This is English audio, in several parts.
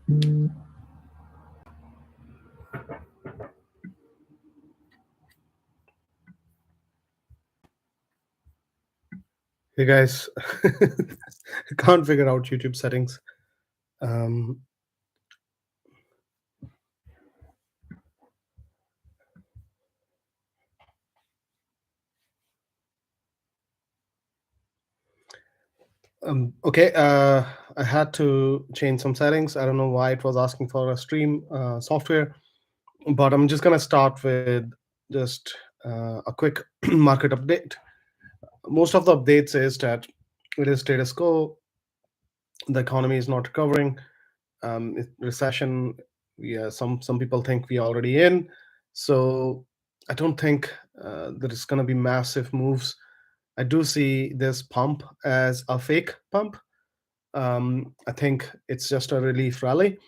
Hey guys, can't figure out YouTube settings. Okay, I had to change some settings. I don't know why it was asking for a stream software, but I'm just gonna start with just a quick market update. Most of the updates is that it is status quo. The economy is not recovering. Recession. Yeah, some people think we are already in. So I don't think there is gonna be massive moves. I do see this pump as a fake pump. I think it's just a relief rally.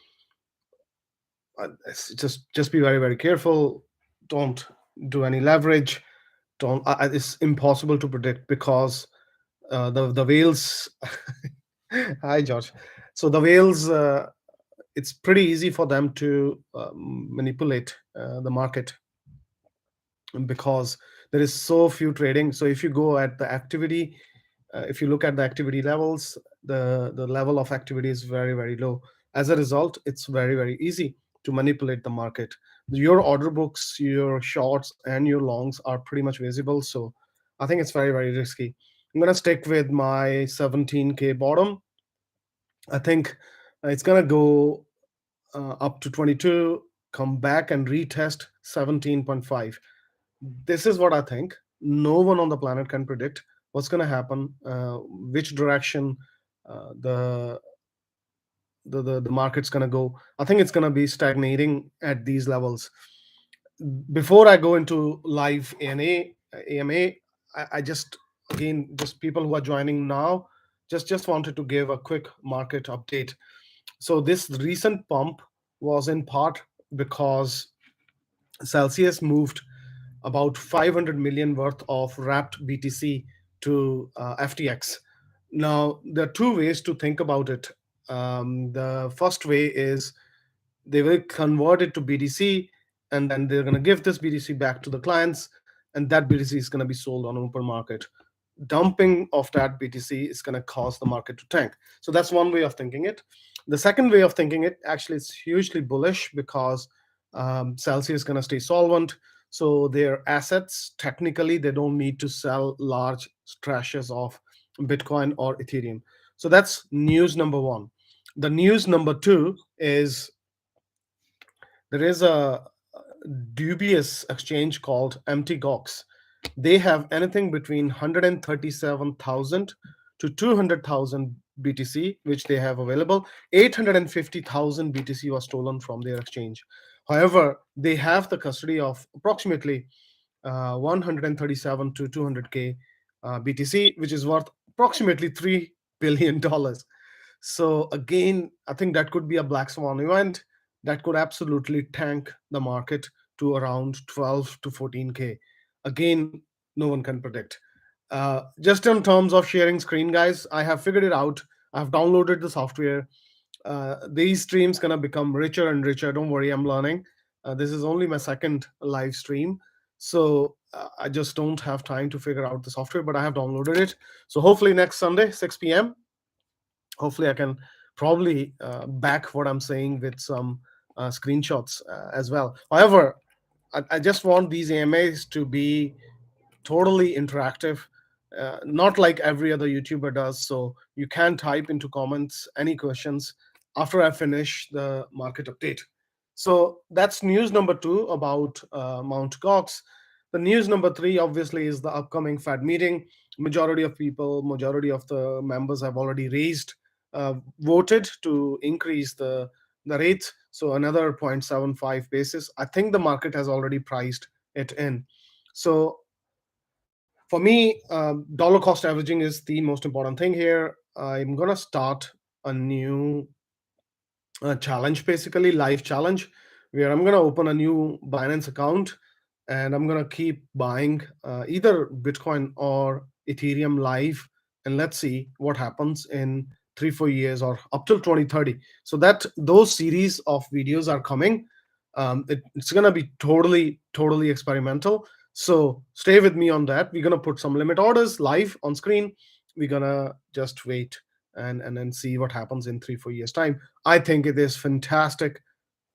Just be very very careful. Don't do any leverage. Don't. It's impossible to predict because the whales. Hi George. So the whales. It's pretty easy for them to manipulate the market because there is so few trading. So if you go at the activity, if you look at the activity levels, the level of activity is very very low. As a result, it's very very easy to manipulate the market. Your order books, your shorts and your longs are pretty much visible, so I think it's very very risky. I'm going to stick with my 17k bottom. I think it's going to go up to 22, come back and retest 17.5. This is what I think. No one on the planet can predict what's going to happen, which direction the market's going to go. I think it's going to be stagnating at these levels. Before I go into live AMA, I just, again, just people who are joining now, just wanted to give a quick market update. So this recent pump was in part because Celsius moved about 500 million worth of wrapped BTC to FTX. Now, there are two ways to think about it. The first way is they will convert it to BTC, and then they're going to give this BTC back to the clients, and that BTC is going to be sold on open market. Dumping of that BTC is going to cause the market to tank. So that's one way of thinking it. The second way of thinking it, actually, it's hugely bullish because Celsius is going to stay solvent. So their assets, technically, they don't need to sell large trashes of Bitcoin or Ethereum. So that's news number one. The news number two is there is a dubious exchange called MTGOX. They have anything between 137,000 to 200,000 BTC, which they have available. 850,000 BTC was stolen from their exchange. However, they have the custody of approximately 137 to 200k BTC, which is worth approximately $3 billion. So again, I think that could be a black swan event that could absolutely tank the market to around 12 to 14k. Again, no one can predict. Just in terms of sharing screen, guys, I have figured it out. I've downloaded the software. These streams gonna become richer and richer. Don't worry, I'm learning. This is only my second live stream, so I just don't have time to figure out the software, but I have downloaded it. So hopefully next Sunday, 6 p.m., hopefully I can probably back what I'm saying with some screenshots as well. However, I just want these AMAs to be totally interactive, not like every other YouTuber does. So you can type into comments any questions after I finish the market update. So that's news number two about Mount Gox. The news number three, obviously, is the upcoming Fed meeting. Majority of the members have already voted to increase the rate. So another 0.75 basis. I think the market has already priced it in. So for me, dollar cost averaging is the most important thing here. I'm gonna start a new challenge, basically live challenge, where I'm gonna open a new Binance account and I'm gonna keep buying either Bitcoin or Ethereum live, and let's see what happens in 3 4 years or up till 2030. So that those series of videos are coming. It's gonna be totally experimental. So stay with me on that. We're gonna put some limit orders live on screen. We're gonna just wait and then see what happens in 3 4 years time. I think it is fantastic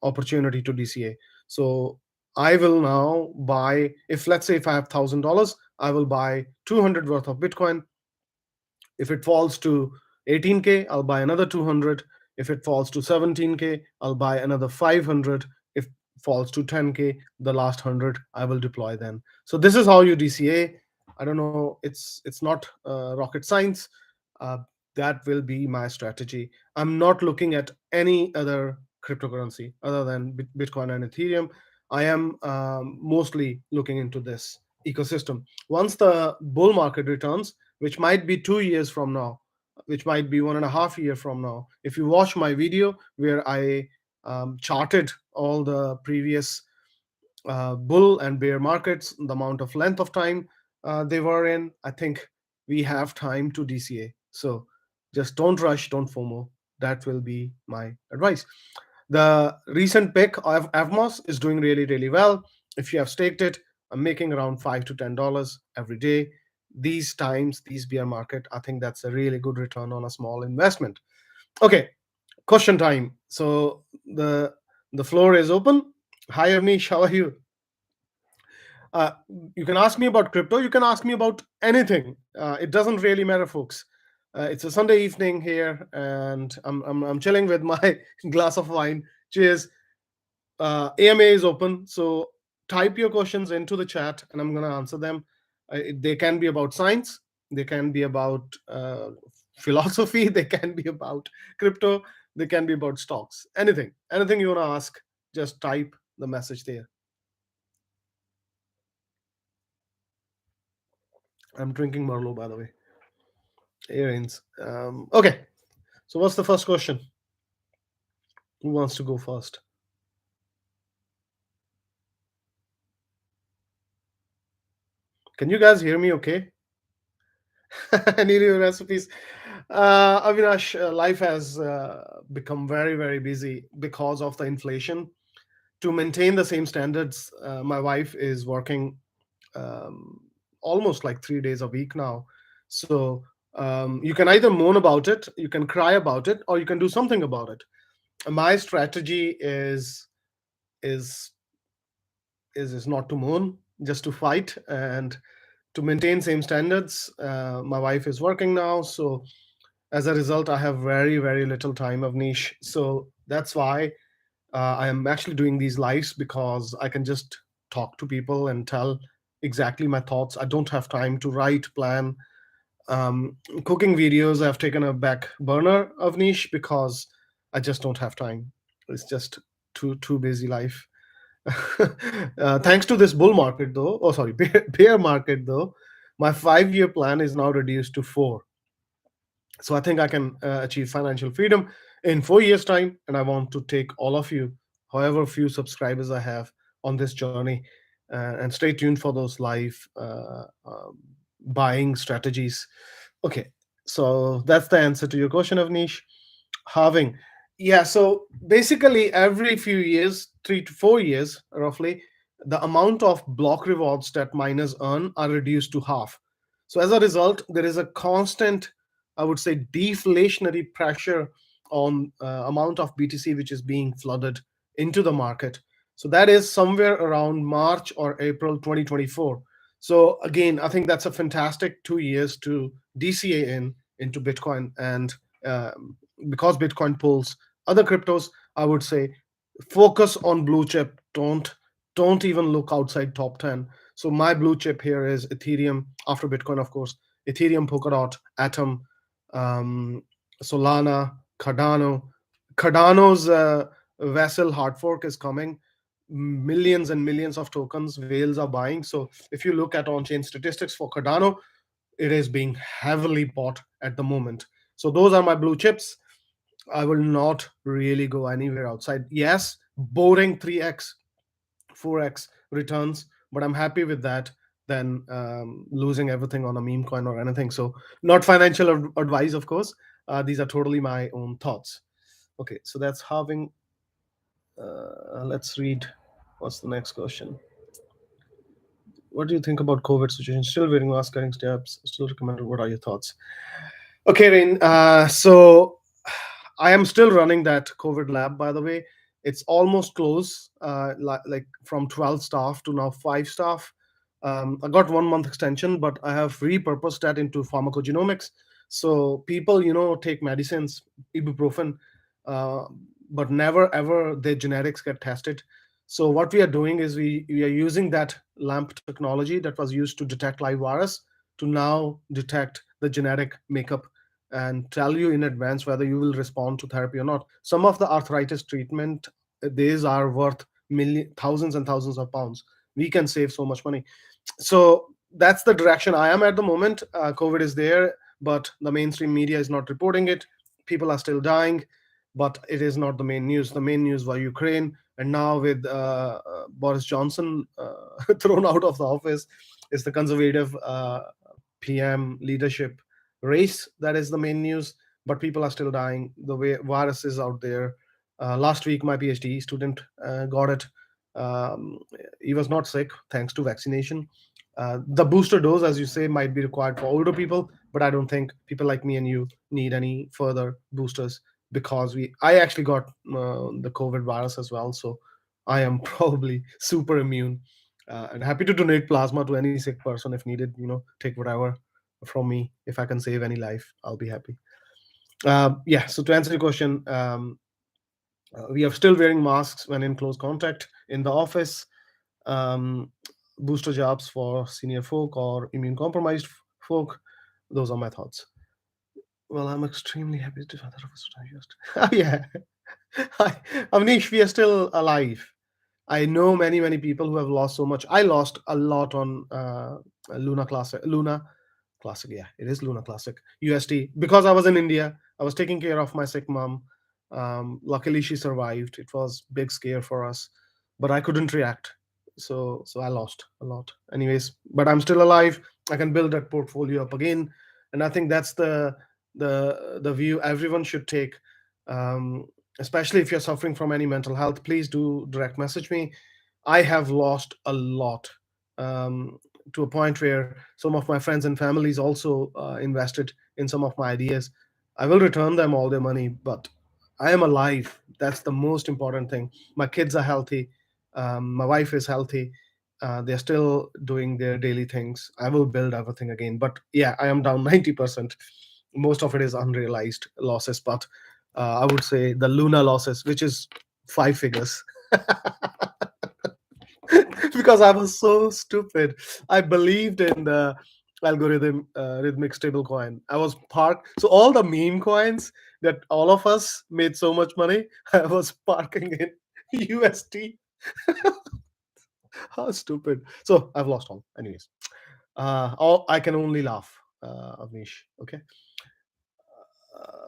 opportunity to DCA. So I will now buy, if let's say if I have $1,000, I will buy 200 worth of Bitcoin. If it falls to 18K, I'll buy another 200. If it falls to 17K, I'll buy another 500. If falls to 10K, the last 100 I will deploy then. So this is how you DCA. I don't know, it's not rocket science. uh, that will be my strategy. I'm not looking at any other cryptocurrency other than Bitcoin and Ethereum. I am mostly looking into this ecosystem. Once the bull market returns, which might be 2 years from now, which might be 1.5 year from now. If you watch my video where I charted all the previous bull and bear markets, the amount of length of time they were in, I think we have time to DCA. So just don't rush, don't FOMO. That will be my advice. The recent pick of Avmos is doing really well. If you have staked it, I'm making around $5 to $10 every day. These times, these bear market, I think that's a really good return on a small investment. Okay, question time. So the floor is open. Hi Avnish, how are you? Uh, you can ask me about crypto. You can ask me about anything. It doesn't really matter, folks. It's a Sunday evening here, and I'm chilling with my glass of wine. Cheers. AMA is open, so type your questions into the chat, and I'm gonna answer them. They can be about science. They can be about philosophy. They can be about crypto. They can be about stocks. Anything you wanna ask, just type the message there. I'm drinking Merlot, by the way. Earrings. Okay. So what's the first question? Who wants to go first? Can you guys hear me okay? Any new recipes? Avinash, life has become very busy because of the inflation. To maintain the same standards, my wife is working um, almost like 3 days a week now. So you can either moan about it, you can cry about it, or you can do something about it. My strategy is is not to moan, just to fight and to maintain same standards. My wife is working now, so as a result, I have very little time of niche. So that's why I am actually doing these lives, because I can just talk to people and tell exactly my thoughts. I don't have time to write, plan. Cooking videos I've taken a back burner of niche because I just don't have time. It's just too busy life. Thanks to this bull market, though, oh sorry, bear market, though, my 5 year plan is now reduced to 4. So I think I can achieve financial freedom in 4 years' time, and I want to take all of you, however few subscribers I have, on this journey, and stay tuned for those live buying strategies. Okay, so that's the answer to your question, Avnish. Halving. Yeah, so basically every few years, 3 to 4 years roughly, the amount of block rewards that miners earn are reduced to half. So as a result, there is a constant, I would say, deflationary pressure on amount of BTC which is being flooded into the market. So that is somewhere around March or April 2024. So again, I think that's a fantastic 2 years to DCA into Bitcoin. And because Bitcoin pulls other cryptos, I would say focus on blue chip. Don't even look outside top 10. So my blue chip here is Ethereum, after Bitcoin, of course. Ethereum, Polkadot, Atom, um, Solana, Cardano. Cardano's vessel hard fork is coming. Millions and millions of tokens whales are buying. So if you look at on-chain statistics for Cardano, it is being heavily bought at the moment. So those are my blue chips. I will not really go anywhere outside. Yes, boring 3x, 4x returns, but I'm happy with that than losing everything on a meme coin or anything. So not financial advice, of course. These are totally my own thoughts. Okay, so that's having. Let's read. What's the next question? What do you think about COVID situation? Still wearing mask, cutting steps, still recommended. What are your thoughts? Okay, Rain. So I am still running that COVID lab, by the way. It's almost close, like from 12 staff to now 5 staff. I got 1 month extension, but I have repurposed that into pharmacogenomics. So people, take medicines, ibuprofen, uh, but never ever their genetics get tested. So what we are doing is we are using that LAMP technology that was used to detect live virus to now detect the genetic makeup and tell you in advance whether you will respond to therapy or not. Some of the arthritis treatment, these are worth thousands and thousands of pounds. We can save so much money. So that's the direction I am at the moment. COVID is there, but the mainstream media is not reporting it. People are still dying, but it is not the main news. The main news was Ukraine, and now with Boris Johnson thrown out of the office, is the conservative PM leadership race. That is the main news, but people are still dying. The way virus is out there. Last week, my PhD student got it. Um, he was not sick thanks to vaccination. The booster dose, as you say, might be required for older people, but I don't think people like me and you need any further boosters because I actually got the COVID virus as well, so I am probably super immune and happy to donate plasma to any sick person if needed. Take whatever from me. If I can save any life, I'll be happy. Yeah. So to answer your question, we are still wearing masks when in close contact in the office. Um, Booster jobs for senior folk or immune compromised folk. Those are my thoughts. Well, I'm extremely happy to that was used. Yeah. Hi, Avnish, we are still alive. I know many people who have lost so much. I lost a lot on Luna Classic. Yeah, it is Luna Classic USD because I was in India. I was taking care of my sick mom. Luckily, she survived. It was big scare for us, but I couldn't react. So I lost a lot. Anyways, but I'm still alive. I can build that portfolio up again, and I think that's the view everyone should take. Um, Especially if you're suffering from any mental health, please do direct message me. I have lost a lot, um, to a point where some of my friends and families also invested in some of my ideas. I will return them all their money, but I am alive. That's the most important thing. My kids are healthy. My wife is healthy. They're still doing their daily things. I will build everything again. But yeah, I am down 90%. Most of it is unrealized losses, but I would say the Luna losses, which is 5 figures. Because I was so stupid. I believed in the rhythmic stable coin. I was parked. So all the meme coins that all of us made so much money, I was parking in UST. How stupid. So I've lost all. Anyways, I can only laugh, Avnish. Okay.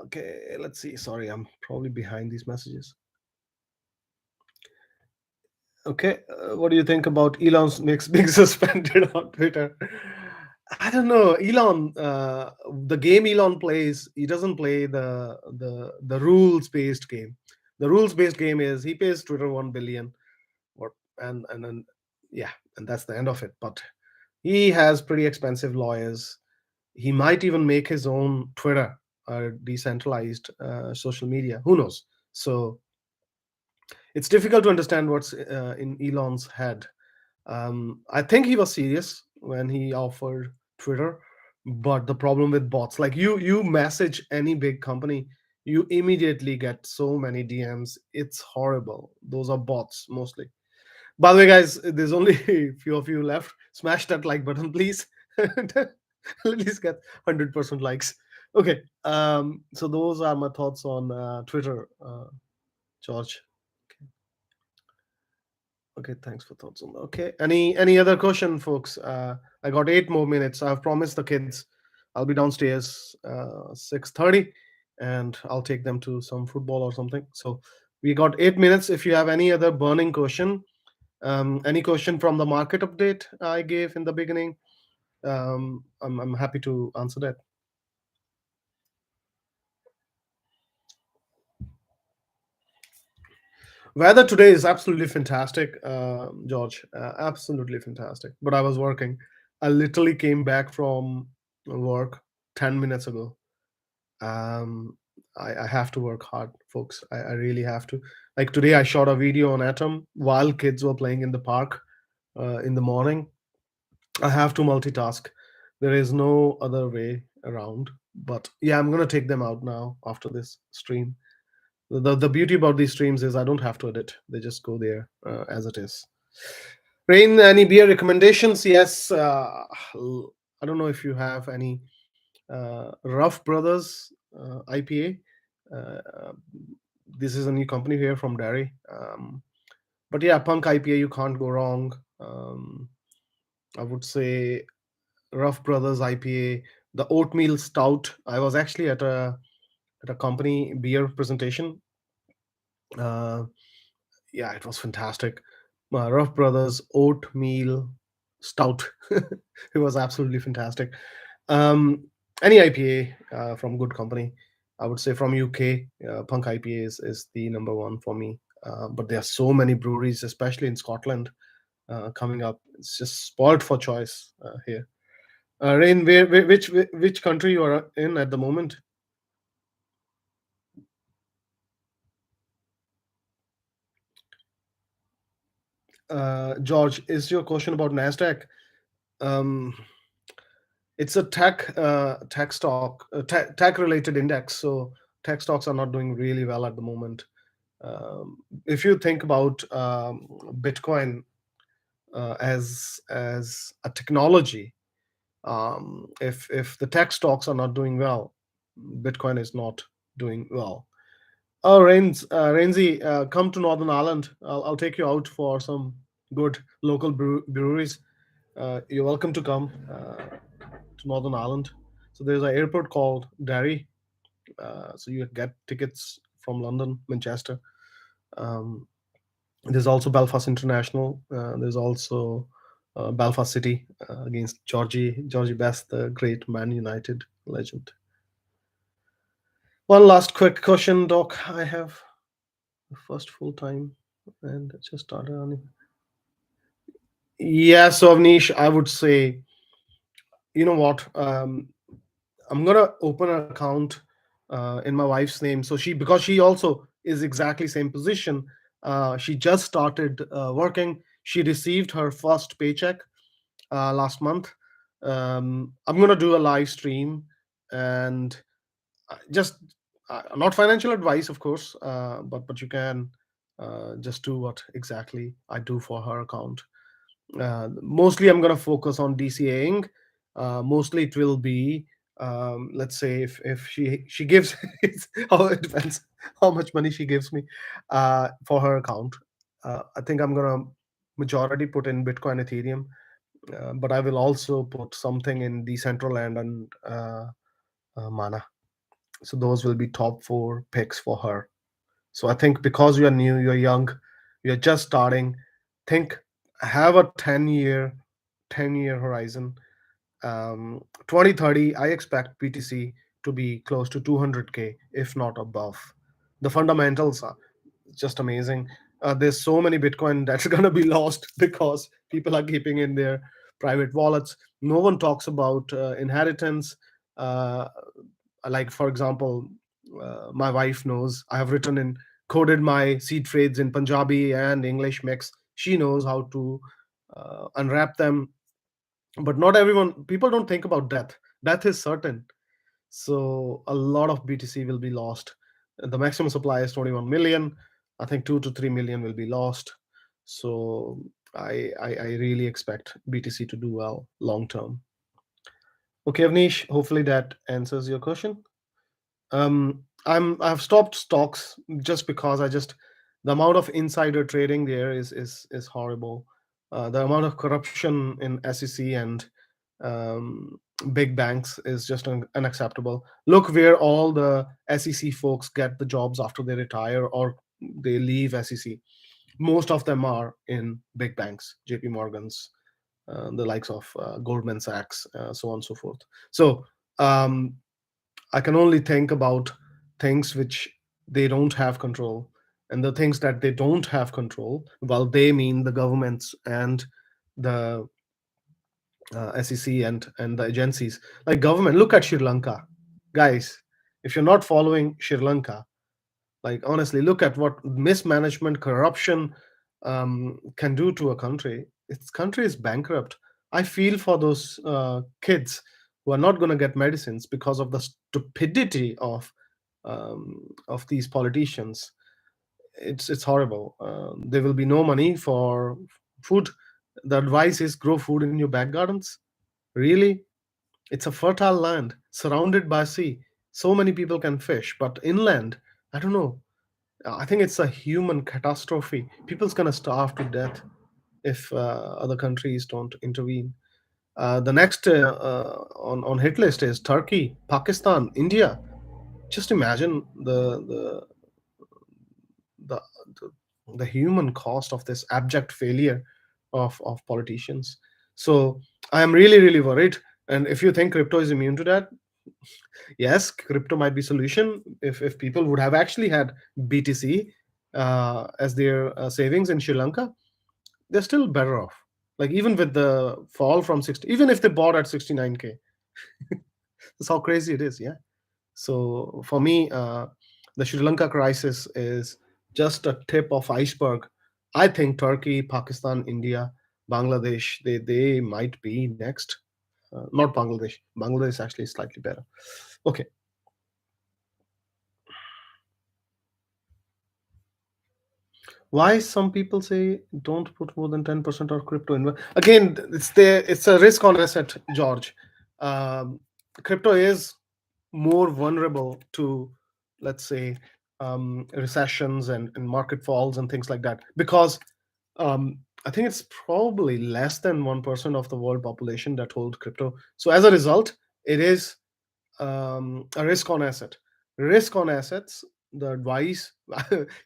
Okay, let's see. Sorry, I'm probably behind these messages. Okay, what do you think about Elon's next being suspended on Twitter? I don't know. Elon, the game Elon plays, he doesn't play the rules based game. The rules based game is he pays Twitter 1 billion, or and then yeah, and that's the end of it. But he has pretty expensive lawyers. He might even make his own Twitter, decentralized social media. Who knows? So it's difficult to understand what's in Elon's head. I think he was serious when he offered Twitter, but the problem with bots, like you message any big company, you immediately get so many DMs. It's horrible. Those are bots mostly. By the way, guys, there's only a few of you left. Smash that like button, please. At least get 100% likes. Okay. So those are my thoughts on Twitter, George. Okay, thanks for thoughts on that. Okay, any other question, folks? I got 8 more minutes. I've promised the kids I'll be downstairs 6:30, and I'll take them to some football or something. So we got 8 minutes. If you have any other burning question, any question from the market update I gave in the beginning, I'm happy to answer that. Weather today is absolutely fantastic, George. Absolutely fantastic. But I was working. I literally came back from work 10 minutes ago. Um, I have to work hard, folks. I really have to. Like today, I shot a video on Atom while kids were playing in the park in the morning. I have to multitask. There is no other way around. But yeah, I'm gonna take them out now after this stream. The beauty about these streams is I don't have to edit; they just go there as it is. Rain, any beer recommendations? Yes, I don't know if you have any Rough Brothers IPA. This is a new company here from Derry. But yeah, Punk IPA, you can't go wrong. I would say Rough Brothers IPA, the oatmeal stout. I was actually at a company beer presentation. Uh, yeah, it was fantastic. Rough Brothers oatmeal stout. It was absolutely fantastic. Um, any IPA from good company, I would say from UK, Punk IPA is the number one for me. But there are so many breweries, especially in Scotland, coming up. It's just spoiled for choice here. Rain, which country you are in at the moment? George, is your question about Nasdaq? Um, it's a tech stock, tech related index. So tech stocks are not doing really well at the moment. If you think about Bitcoin as a technology, if the tech stocks are not doing well, Bitcoin is not doing well. Oh, Rainsy, come to Northern Ireland. I'll take you out for some good local breweries. You're welcome to come to Northern Ireland. So there's an airport called Derry. So you get tickets from London, Manchester. Um, there's also Belfast International. There's also Belfast City against Georgie Best, the great Man United legend. One last quick question, Doc. I have the first full time and it just started on. Yeah, so Avnish, I would say, you know what? I'm gonna open an account in my wife's name. So she, because she also is exactly same position. She just started working. She received her first paycheck last month. I'm gonna do a live stream and just not financial advice, of course, but you can just do what exactly I do for her account. Mostly I'm going to focus on DCAing. Mostly it will be, let's say if she gives, how it depends how much money she gives me for her account. I think I'm going to majority put in Bitcoin, Ethereum, but I will also put something in Decentraland and Mana. So those will be top four picks for her. So I think because you are new, you're young, you're just starting, think, have a 10-year horizon. 2030, I expect BTC to be close to 200K, if not above. The fundamentals are just amazing. There's so many Bitcoin that's going to be lost because people are keeping in their private wallets. No one talks about inheritance. Uh, like, for example, my wife knows I have written in coded my seed trades in Punjabi and English mix. She knows how to unwrap them, but not everyone. People don't think about death. Death is certain, so a lot of BTC will be lost. The maximum supply is 21 million. I think 2 to 3 million will be lost. So I really expect BTC to do well long term. Okay, Avnish, hopefully that answers your question. I've stopped stocks just because the amount of insider trading there is horrible. The amount of corruption in SEC and um, big banks is just unacceptable. Look where all the SEC folks get the jobs after they retire or they leave SEC. Most of them are in big banks, JP Morgan's, the likes of Goldman Sachs, so on and so forth. So I can only think about things which they don't have control. and the things that they don't have control. Well, they mean the governments and the SEC and the agencies. Like government, look at Sri Lanka, guys. If you're not following Sri Lanka, like honestly, look at what mismanagement, corruption can do to a country. Its country is bankrupt. I feel for those kids who are not going to get medicines because of the stupidity of these politicians. It's horrible. There will be no money for food. The advice is grow food in your back gardens. Really, it's a fertile land surrounded by sea. So many people can fish, but inland, I don't know. I think it's a human catastrophe. People's gonna starve to death if other countries don't intervene. The next on hit list is Turkey, Pakistan, India. Just imagine the the, the human cost of this abject failure of politicians. So I am really really worried. And if you think crypto is immune to that, yes, crypto might be solution if people would have actually had BTC as their savings in Sri Lanka, they're still better off. Like even with the fall from 60, even if they bought at 69K, that's how crazy it is. Yeah. So for me, the Sri Lanka crisis is just a tip of iceberg. I think Turkey, Pakistan, India, Bangladesh, they might be next. Not Bangladesh. Bangladesh actually is slightly better. Okay. Why some people say don't put more than 10% of crypto in? Again, it's a risk on asset, George. Um, Crypto is more vulnerable to, let's say, recessions and market falls and things like that, because I think it's probably less than 1% of the world population that hold crypto. So as a result, it is a risk on asset. Risk on assets, the advice,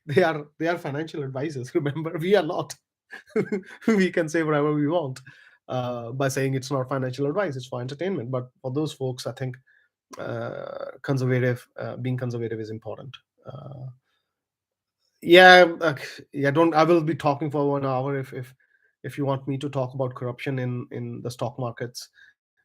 they are financial advisors. Remember, we are not. We can say whatever we want by saying it's not financial advice, it's for entertainment. But for those folks, I think being conservative is important. Yeah, yeah. Don't. I will be talking for 1 hour if you want me to talk about corruption in the stock markets.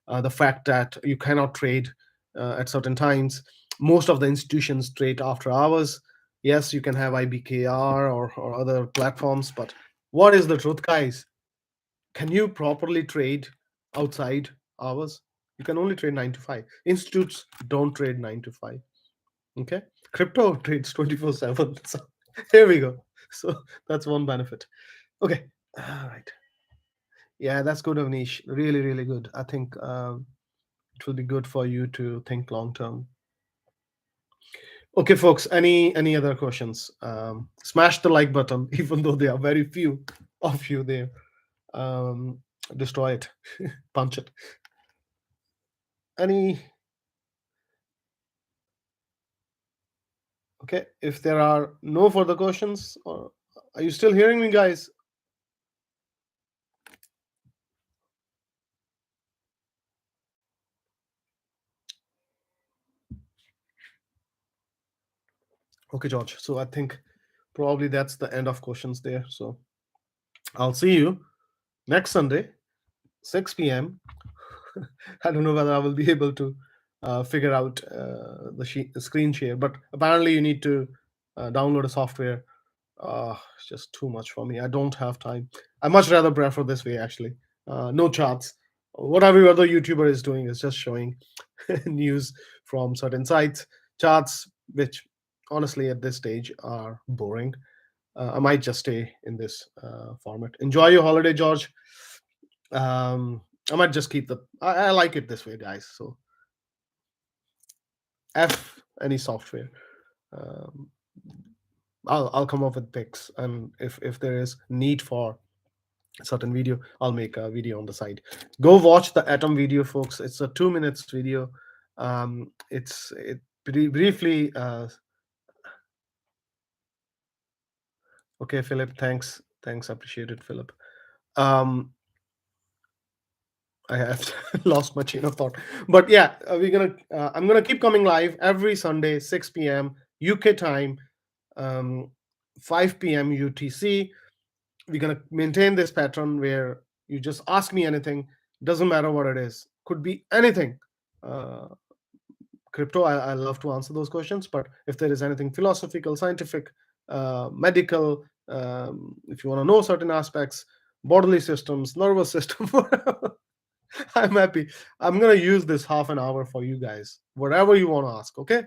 The fact that you cannot trade at certain times. Most of the institutions trade after hours. Yes, you can have IBKR or other platforms, but what is the truth, guys? Can you properly trade outside hours? You can only trade 9 to 5. Institutes don't trade 9 to 5. Okay, crypto trades 24/7. So here we go. So that's one benefit. Okay, all right. Yeah, that's good, Avnish. Really, really good. I think it will be good for you to think long term. Okay, folks. Any other questions? Smash the like button, even though there are very few of you there. Um, Destroy it, punch it. Any? Okay. If there are no further questions, or are you still hearing me, guys? Okay, George. So I think probably that's the end of questions there. So I'll see you next Sunday, 6 p.m. I don't know whether I will be able to figure out the screen share, but apparently you need to download a software. It's just too much for me. I don't have time. I much rather prefer this way, actually. No charts. What every other YouTuber is doing is just showing news from certain sites, charts, which honestly at this stage are boring. I might just stay in this format. Enjoy your holiday, George. I might just keep I like it this way, guys. So F any software. Um, I'll come up with pics, and if there is need for a certain video, I'll make a video on the side. Go watch the Atom video, folks. It's a 2 minutes video. It briefly. Okay, Philip. Thanks. Appreciate it, Philip. I have lost my chain of thought, but yeah, I'm gonna keep coming live every Sunday, 6 p.m. UK time. 5 p.m. UTC. We're going to maintain this pattern where you just ask me anything, doesn't matter what it is, could be anything. Crypto, I love to answer those questions, but if there is anything philosophical, scientific, medical, if you want to know certain aspects, bodily systems, nervous system, I'm happy. I'm going to use this half an hour for you guys, whatever you want to ask. Okay,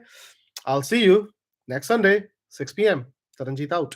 I'll see you next Sunday, 6 p.m. Taranjeet out.